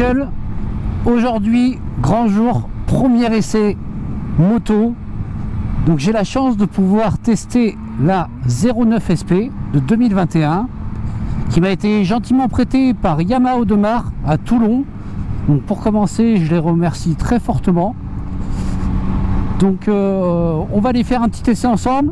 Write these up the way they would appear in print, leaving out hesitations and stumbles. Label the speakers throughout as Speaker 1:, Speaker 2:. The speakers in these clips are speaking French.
Speaker 1: nickel. Aujourd'hui, grand jour, premier essai moto. Donc j'ai la chance de pouvoir tester la 09 SP de 2021 qui m'a été gentiment prêtée par Yamaha Audemars à Toulon. Donc pour commencer, je les remercie très fortement. Donc on va aller faire un petit essai ensemble.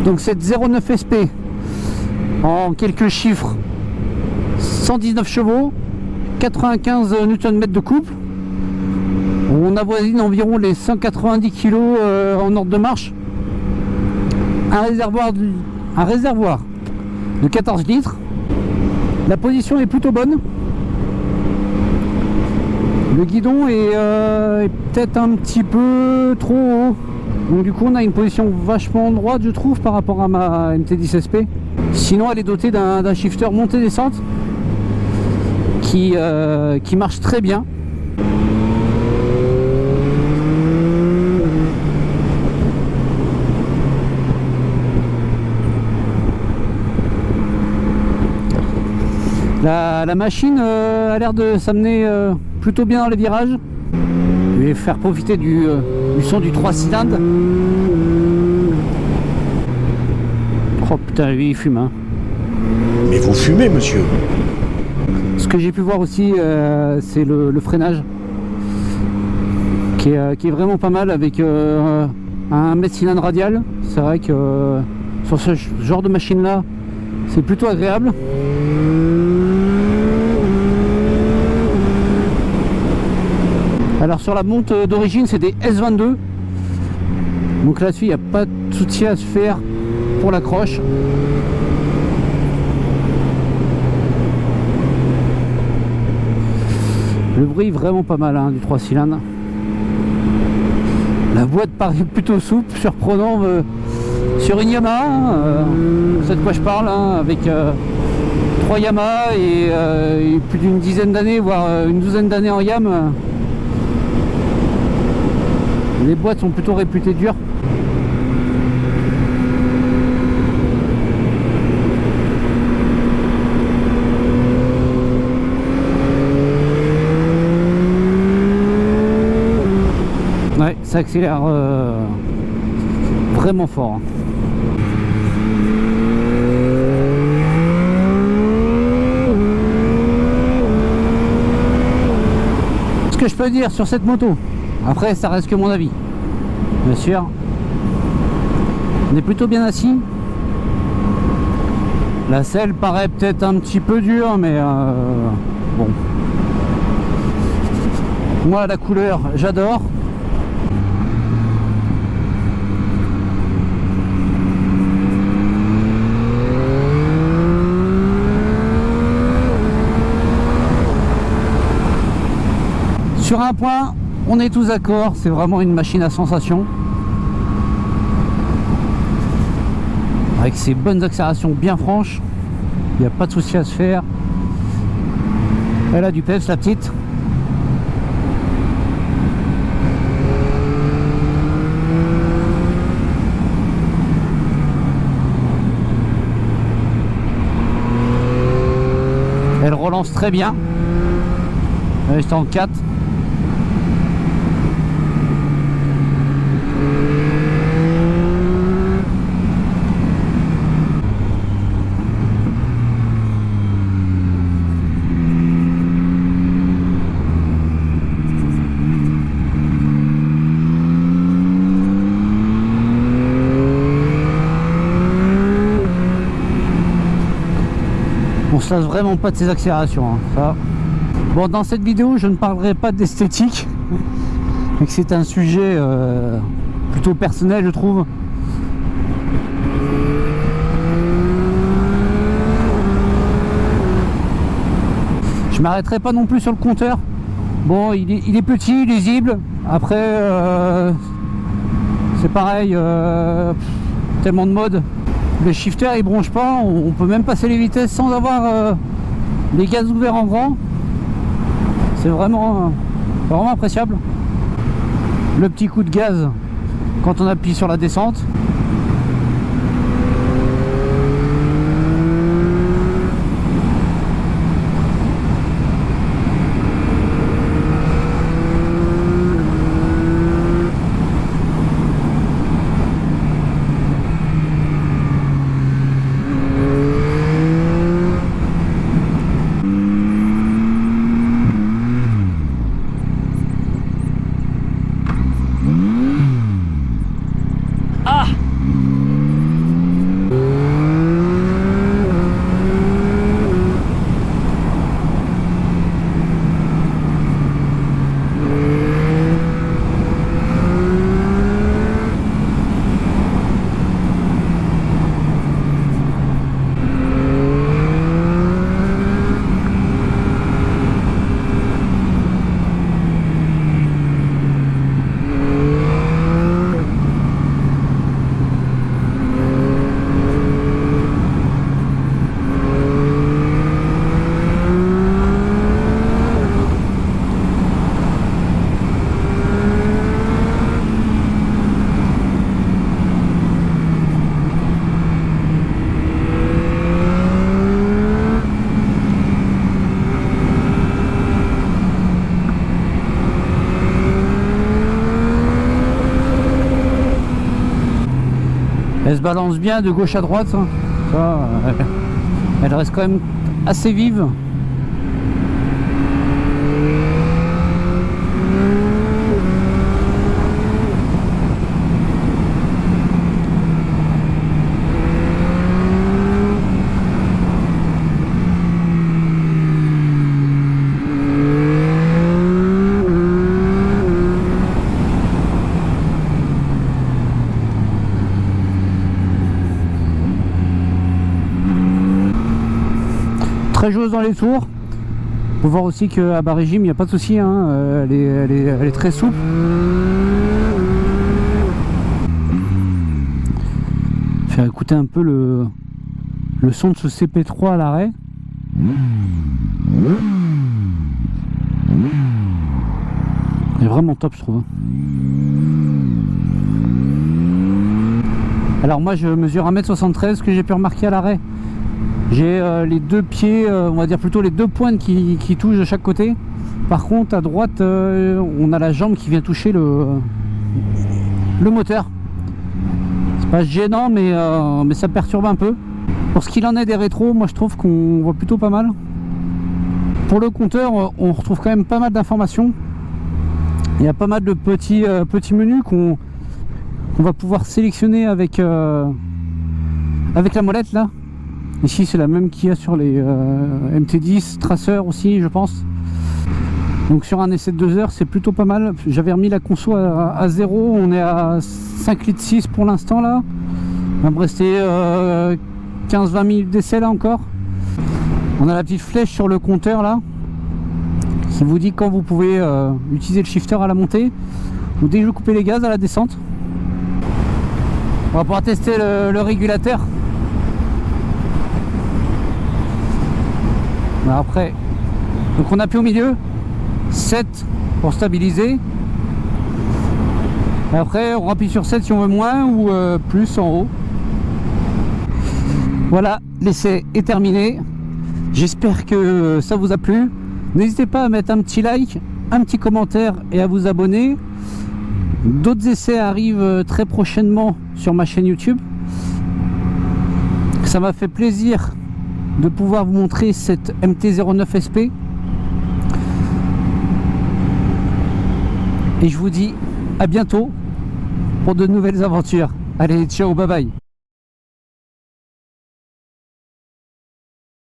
Speaker 1: Donc cette 09 SP en quelques chiffres, 119 chevaux, 95 Nm de couple, on avoisine environ les 190 kg en ordre de marche, un réservoir de 14 litres, la position est plutôt bonne, le guidon est peut-être un petit peu trop haut. Donc du coup on a une position vachement droite, je trouve, par rapport à ma MT10 SP. Sinon elle est dotée d'un shifter montée-descente qui marche très bien. La machine a l'air de s'amener plutôt bien dans les virages. Je vais faire profiter du son du 3 cylindres. Oh putain, lui il fume hein.
Speaker 2: Mais vous fumez, monsieur.
Speaker 1: Ce que j'ai pu voir aussi, c'est le freinage qui est vraiment pas mal avec un mètre cylindre radial. C'est vrai que sur ce genre de machine là, c'est plutôt agréable. Alors sur la monte d'origine c'est des S22. Donc là-dessus il n'y a pas de souci à se faire pour l'accroche. Le bruit est vraiment pas mal hein, du 3 cylindres. La boîte paraît plutôt souple, surprenant sur une Yamaha. C'est de quoi je parle hein, avec 3 Yamaha et plus d'une dizaine d'années, voire une douzaine d'années en YAM. Les boîtes sont plutôt réputées dures. Ouais, ça accélère vraiment fort. Ce que je peux dire sur cette moto, après ça reste que mon avis, bien sûr, on est plutôt bien assis. La selle paraît peut-être un petit peu dure, mais bon, moi la couleur j'adore. Sur un point, on est tous d'accord, c'est vraiment une machine à sensation. Avec ses bonnes accélérations bien franches, il n'y a pas de souci à se faire. Elle a du peps la petite. Elle relance très bien. Elle est en 4. On se lasse vraiment pas de ces accélérations hein, ça. Bon, dans cette vidéo je ne parlerai pas d'esthétique, et que c'est un sujet plutôt personnel, je trouve. Je m'arrêterai pas non plus sur le compteur. Bon, il est petit, lisible. Après, c'est pareil, tellement de mode. Le shifter il bronche pas, on peut même passer les vitesses sans avoir les gaz ouverts en grand. C'est vraiment appréciable. Le petit coup de gaz quand on appuie sur la descente. Elle se balance bien de gauche à droite. Ça, elle reste quand même assez vive. Très joueuse dans les tours. Faut voir aussi qu'à bas régime il n'y a pas de souci, hein. Elle est très souple. Faire écouter un peu le son de ce CP3 à l'arrêt. Il est vraiment top, je trouve. Alors moi je mesure 1m73, ce que j'ai pu remarquer à l'arrêt. J'ai les deux pieds, on va dire plutôt les deux pointes qui touchent de chaque côté. Par contre à droite on a la jambe qui vient toucher le moteur. C'est pas gênant mais ça perturbe un peu. Pour ce qu'il en est des rétros, moi je trouve qu'on voit plutôt pas mal. Pour le compteur on retrouve quand même pas mal d'informations. Il y a pas mal de petits menus qu'on va pouvoir sélectionner avec la molette là. Ici c'est la même qu'il y a sur les MT10 Tracer aussi, je pense. Donc sur un essai de 2 heures c'est plutôt pas mal. J'avais remis la conso à 0, on est à 5,6 litres pour l'instant là. Il va me rester 15-20 minutes d'essai là encore. On a la petite flèche sur le compteur là qui vous dit quand vous pouvez utiliser le shifter à la montée ou dès que vous coupez les gaz à la descente. On va pouvoir tester le régulateur. Après, donc on appuie au milieu, 7 pour stabiliser. Et après on appuie sur 7 si on veut moins ou plus en haut. Voilà, l'essai est terminé. J'espère que ça vous a plu. N'hésitez pas à mettre un petit like, un petit commentaire et à vous abonner. D'autres essais arrivent très prochainement sur ma chaîne YouTube. Ça m'a fait plaisir de pouvoir vous montrer cette MT-09 SP. Et je vous dis à bientôt pour de nouvelles aventures. Allez, ciao, bye bye.